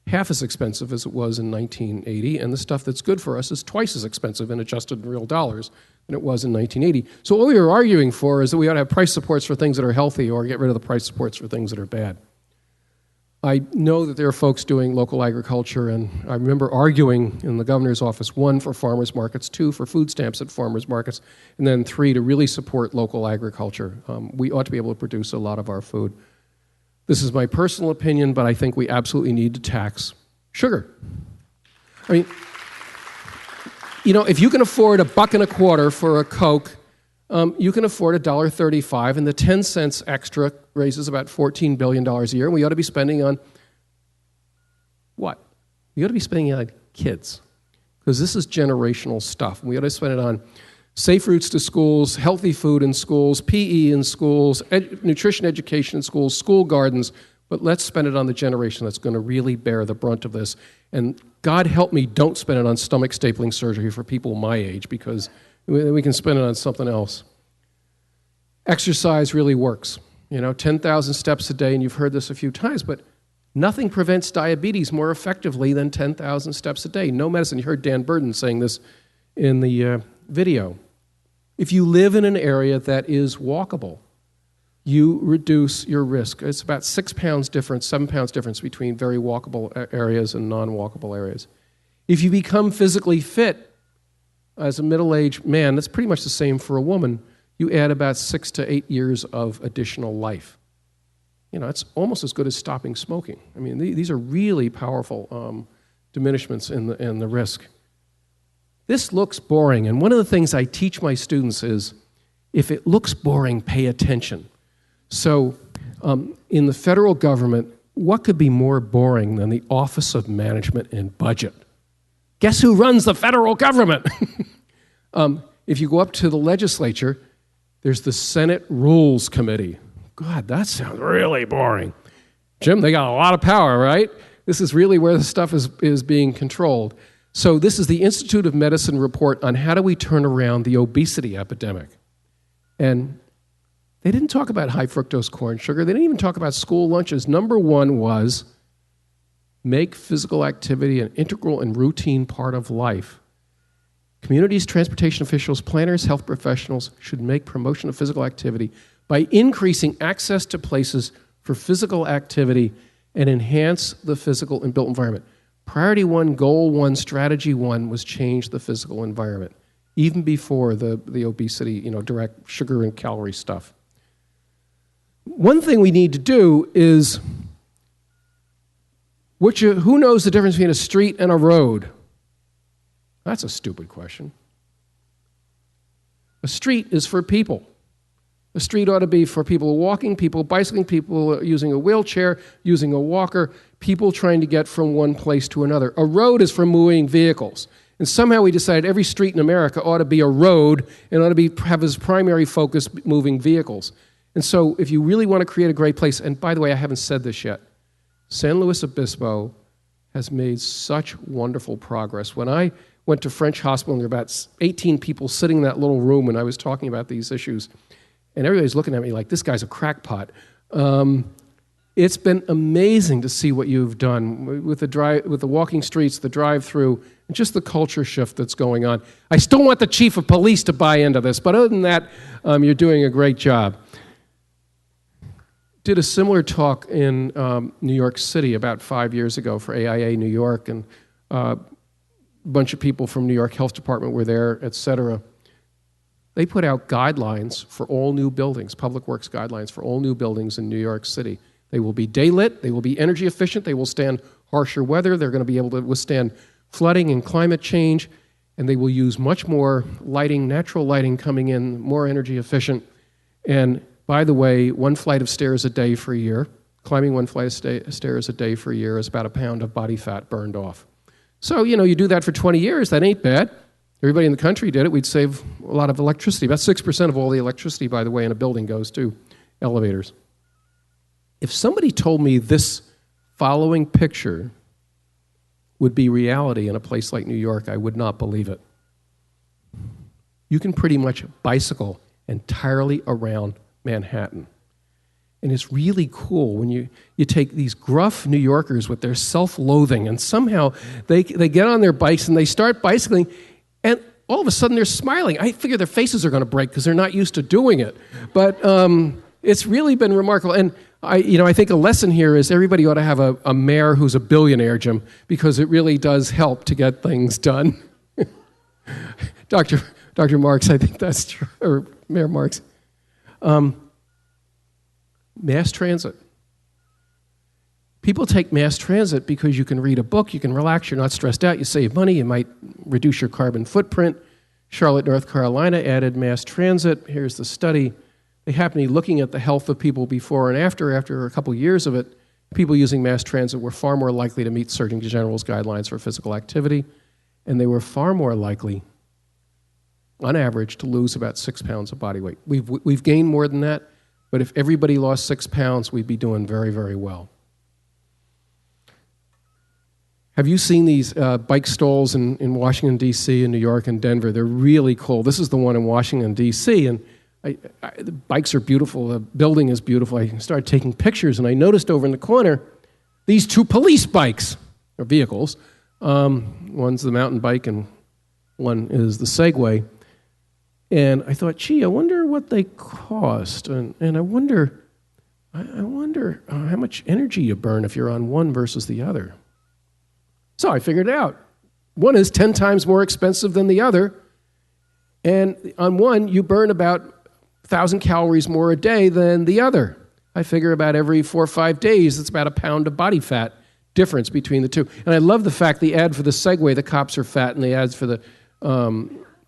half as expensive as it was in 1980, and the stuff that's good for us is twice as expensive in adjusted real dollars than it was in 1980. So what we were arguing for is that we ought to have price supports for things that are healthy or get rid of the price supports for things that are bad. I know that there are folks doing local agriculture, and I remember arguing in the governor's office, 1, for farmers markets, 2, for food stamps at farmers markets, and then 3, to really support local agriculture. We ought to be able to produce a lot of our food. This is my personal opinion, but I think we absolutely need to tax sugar. I mean, if you can afford $1.25 for a Coke, you can afford $1.35, and the 10 cents extra raises about $14 billion a year, and we ought to be spending on what? We ought to be spending on kids, because this is generational stuff. We ought to spend it on safe routes to schools, healthy food in schools, PE in schools, nutrition education in schools, school gardens, but let's spend it on the generation that's going to really bear the brunt of this. And God help me, don't spend it on stomach stapling surgery for people my age, because we can spend it on something else. Exercise really works. 10,000 steps a day, and you've heard this a few times, but nothing prevents diabetes more effectively than 10,000 steps a day. No medicine. You heard Dan Burden saying this in the video. If you live in an area that is walkable, you reduce your risk. It's about 6 pounds difference, 7 pounds difference between very walkable areas and non-walkable areas. If you become physically fit as a middle-aged man, that's pretty much the same for a woman, you add about 6 to 8 years of additional life. It's almost as good as stopping smoking. I mean, these are really powerful diminishments in the risk. This looks boring, and one of the things I teach my students is, if it looks boring, pay attention. So in the federal government, what could be more boring than the Office of Management and Budget? Guess who runs the federal government? If you go up to the legislature, there's the Senate Rules Committee. God, that sounds really boring. Jim, they got a lot of power, right? This is really where the stuff is being controlled. So this is the Institute of Medicine report on how do we turn around the obesity epidemic. And they didn't talk about high fructose corn sugar. They didn't even talk about school lunches. Number one was make physical activity an integral and routine part of life. Communities, transportation officials, planners, health professionals should make promotion of physical activity by increasing access to places for physical activity and enhance the physical and built environment. Priority 1, goal 1, strategy 1 was change the physical environment, even before the obesity, direct sugar and calorie stuff. One thing we need to do is, who knows the difference between a street and a road? That's a stupid question. A street is for people. A street ought to be for people walking, people bicycling, people using a wheelchair, using a walker, people trying to get from one place to another. A road is for moving vehicles. And somehow we decided every street in America ought to be a road and ought to have as primary focus moving vehicles. And so if you really want to create a great place, and by the way, I haven't said this yet, San Luis Obispo has made such wonderful progress. When I went to French Hospital, and there were about 18 people sitting in that little room, and I was talking about these issues, and everybody's looking at me like, this guy's a crackpot. It's been amazing to see what you've done with the walking streets, the drive-through, and just the culture shift that's going on. I still want the chief of police to buy into this, but other than that, you're doing a great job. Did a similar talk in New York City about 5 years ago for AIA New York, and a bunch of people from New York Health Department were there, et cetera. They put out guidelines for all new buildings, public works guidelines for all new buildings in New York City. They will be day-lit, they will be energy efficient, they will stand harsher weather, they're going to be able to withstand flooding and climate change, and they will use much more lighting, natural lighting coming in, more energy efficient. And by the way, 1 flight of stairs a day for a year, climbing 1 flight of stairs a day for a year is about 1 pound of body fat burned off. So, you do that for 20 years, that ain't bad. Everybody in the country did it. We'd save a lot of electricity. About 6% of all the electricity, by the way, in a building goes to elevators. If somebody told me this following picture would be reality in a place like New York, I would not believe it. You can pretty much bicycle entirely around Manhattan. And it's really cool when you take these gruff New Yorkers with their self-loathing, and somehow they get on their bikes and they start bicycling, and all of a sudden they're smiling. I figure their faces are going to break because they're not used to doing it. But it's really been remarkable. And I think a lesson here is everybody ought to have a mayor who's a billionaire, Jim, because it really does help to get things done. Dr. Marks, I think that's true, or Mayor Marks. Mass transit. People take mass transit because you can read a book, you can relax, you're not stressed out, you save money, you might reduce your carbon footprint. Charlotte, North Carolina added mass transit. Here's the study. They happened to be looking at the health of people before and after a couple years of it. People using mass transit were far more likely to meet Surgeon General's guidelines for physical activity, and they were far more likely, on average, to lose about 6 pounds of body weight. We've gained more than that, but if everybody lost 6 pounds, we'd be doing very, very well. Have you seen these bike stalls in Washington, D.C., and New York and Denver? They're really cool. This is the one in Washington, D.C., and the bikes are beautiful, the building is beautiful. I started taking pictures, and I noticed over in the corner these two police bikes, or vehicles. One's the mountain bike, and one is the Segway. And I thought, gee, I wonder what they cost, and I wonder how much energy you burn if you're on one versus the other. So I figured it out. One is 10 times more expensive than the other, and on one you burn about 1,000 calories more a day than the other. I figure about every 4 or 5 days, it's about a pound of body fat difference between the two. And I love the fact the ad for the Segway, the cops are fat, and the ads for the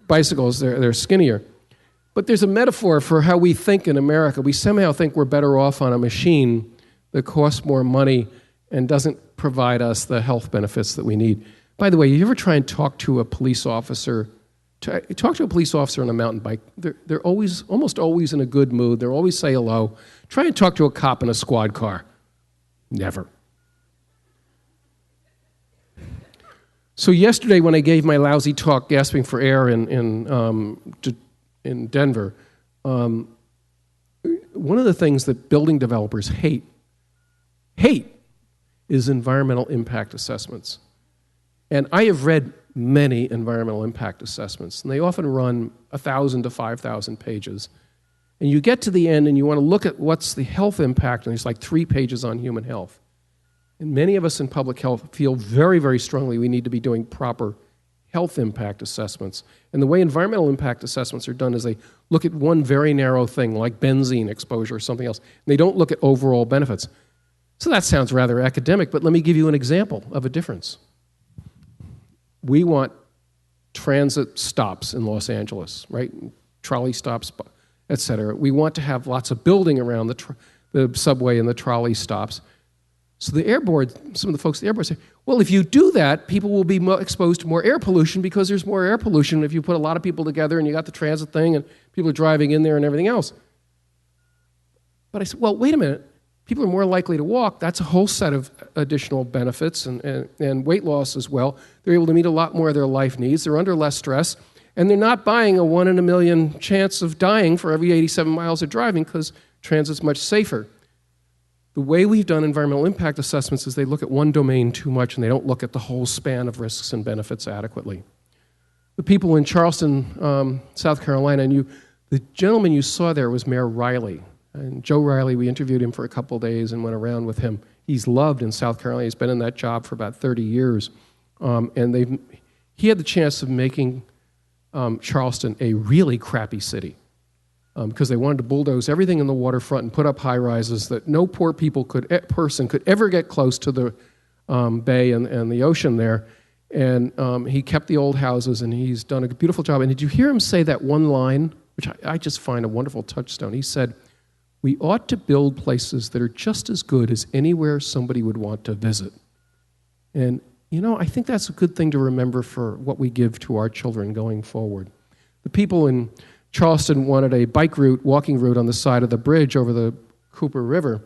bicycles, they're skinnier. But there's a metaphor for how we think in America. We somehow think we're better off on a machine that costs more money and doesn't provide us the health benefits that we need. By the way, you ever try and talk to a police officer? Talk to a police officer on a mountain bike. They're almost always in a good mood. They'll always say hello. Try and talk to a cop in a squad car. Never. So yesterday when I gave my lousy talk gasping for air in Denver, one of the things that building developers hate is environmental impact assessments. And I have read many environmental impact assessments, and they often run 1,000 to 5,000 pages. And you get to the end and you want to look at what's the health impact, and there's like 3 pages on human health. And many of us in public health feel very, very strongly we need to be doing proper health impact assessments. And the way environmental impact assessments are done is they look at one very narrow thing, like benzene exposure or something else, and they don't look at overall benefits. So that sounds rather academic, but let me give you an example of a difference. We want transit stops in Los Angeles, right? Trolley stops, et cetera. We want to have lots of building around the subway and the trolley stops. So the air board, some of the folks at the air board say, well, if you do that, people will be exposed to more air pollution because there's more air pollution if you put a lot of people together and you got the transit thing and people are driving in there and everything else. But I said, well, wait a minute. People are more likely to walk. That's a whole set of additional benefits and weight loss as well. They're able to meet a lot more of their life needs. They're under less stress. And they're not buying a 1 in a million chance of dying for every 87 miles of driving because transit's much safer. The way we've done environmental impact assessments is they look at one domain too much and they don't look at the whole span of risks and benefits adequately. The people in Charleston, South Carolina, and the gentleman you saw there was Mayor Riley. And Joe Riley, we interviewed him for a couple of days and went around with him. He's loved in South Carolina. He's been in that job for about 30 years. And he had the chance of making Charleston a really crappy city because they wanted to bulldoze everything in the waterfront and put up high-rises that no poor person could ever get close to the bay and the ocean there. And he kept the old houses, and he's done a beautiful job. And did you hear him say that one line, which I just find a wonderful touchstone? He said, we ought to build places that are just as good as anywhere somebody would want to visit. And, you know, I think that's a good thing to remember for what we give to our children going forward. The people in Charleston wanted a bike route, walking route on the side of the bridge over the Cooper River.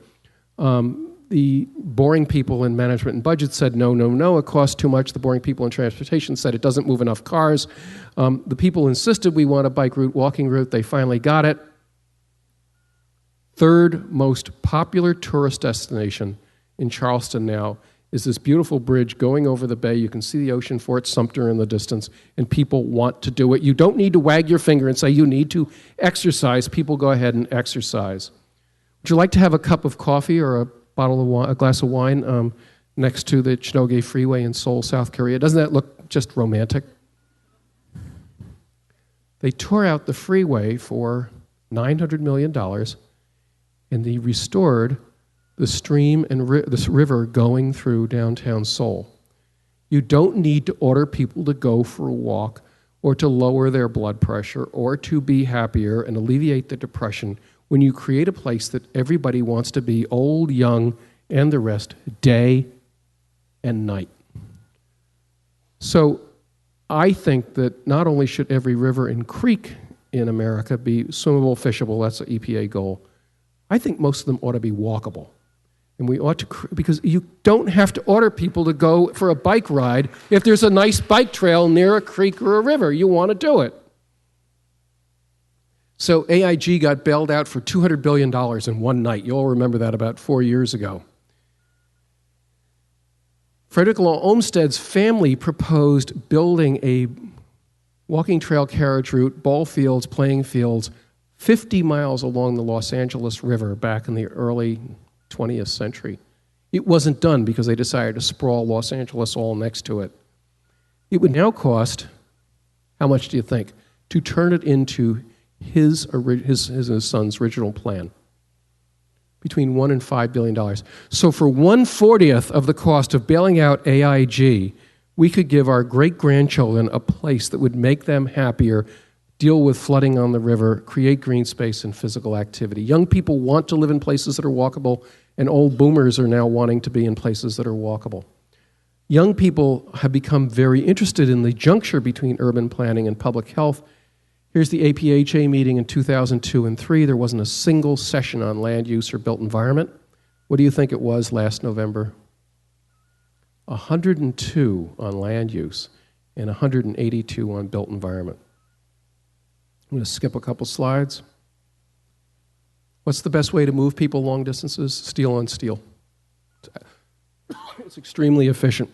The boring people in management and budget said, no, no, no, it costs too much. The boring people in transportation said it doesn't move enough cars. The people insisted we want a bike route, walking route. They finally got it. Third most popular tourist destination in Charleston now is this beautiful bridge going over the bay. You can see the ocean, Fort Sumter in the distance, and people want to do it. You don't need to wag your finger and say you need to exercise. People go ahead and exercise. Would you like to have a cup of coffee or a glass of wine next to the Chenoghe Freeway in Seoul, South Korea? Doesn't that look just romantic? They tore out the freeway for $900 million. And they restored the stream and this river going through downtown Seoul. You don't need to order people to go for a walk or to lower their blood pressure or to be happier and alleviate the depression when you create a place that everybody wants to be, old, young, and the rest, day and night. So I think that not only should every river and creek in America be swimmable, fishable, that's an EPA goal, I think most of them ought to be walkable. And we ought to, because you don't have to order people to go for a bike ride if there's a nice bike trail near a creek or a river. You want to do it. So AIG got bailed out for $200 billion in one night. You all remember that about 4 years ago. Frederick Law Olmsted's family proposed building a walking trail carriage route, ball fields, playing fields, 50 miles along the Los Angeles River back in the early 20th century. It wasn't done because they decided to sprawl Los Angeles all next to it. It would now cost, how much do you think, to turn it into his son's original plan? Between $1 and $5 billion. So for 1/40th of the cost of bailing out AIG, we could give our great-grandchildren a place that would make them happier, deal with flooding on the river, create green space and physical activity. Young people want to live in places that are walkable, and old boomers are now wanting to be in places that are walkable. Young people have become very interested in the juncture between urban planning and public health. Here's the APHA meeting in 2002 and 2003. There wasn't a single session on land use or built environment. What do you think it was last November? 102 on land use and 182 on built environment. I'm going to skip a couple slides. What's the best way to move people long distances? Steel on steel. It's extremely efficient.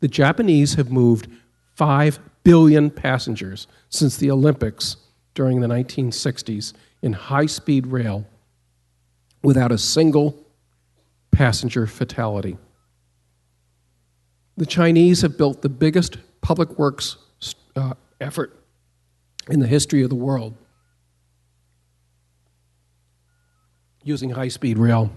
The Japanese have moved 5 billion passengers since the Olympics during the 1960s in high-speed rail without a single passenger fatality. The Chinese have built the biggest public works effort in the history of the world using high-speed rail.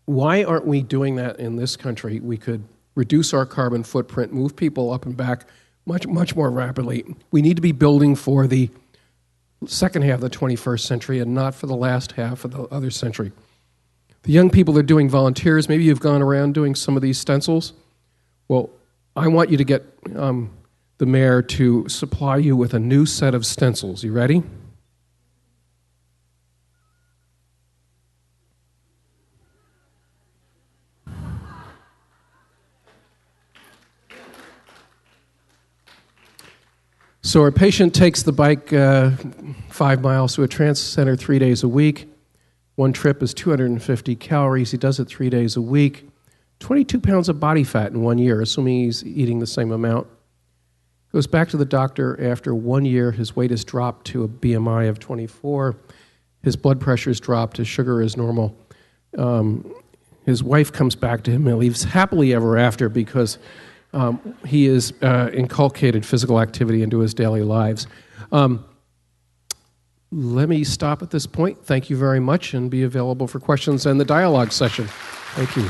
Why aren't we doing that in this country? We could reduce our carbon footprint, move people up and back much more rapidly. We need to be building for the second half of the 21st century and not for the last half of the other century. The young people are doing volunteers. Maybe you've gone around doing some of these stencils. Well, I want you to get the mayor to supply you with a new set of stencils. You ready? So our patient takes the bike 5 miles to a transit center 3 days a week. One trip is 250 calories. He does it 3 days a week. 22 pounds of body fat in 1 year, assuming he's eating the same amount. Goes back to the doctor after 1 year. His weight has dropped to a BMI of 24. His blood pressure has dropped. His sugar is normal. His wife comes back to him and leaves happily ever after because he has inculcated physical activity into his daily lives. Let me stop at this point. Thank you very much and be available for questions and the dialogue session. Thank you.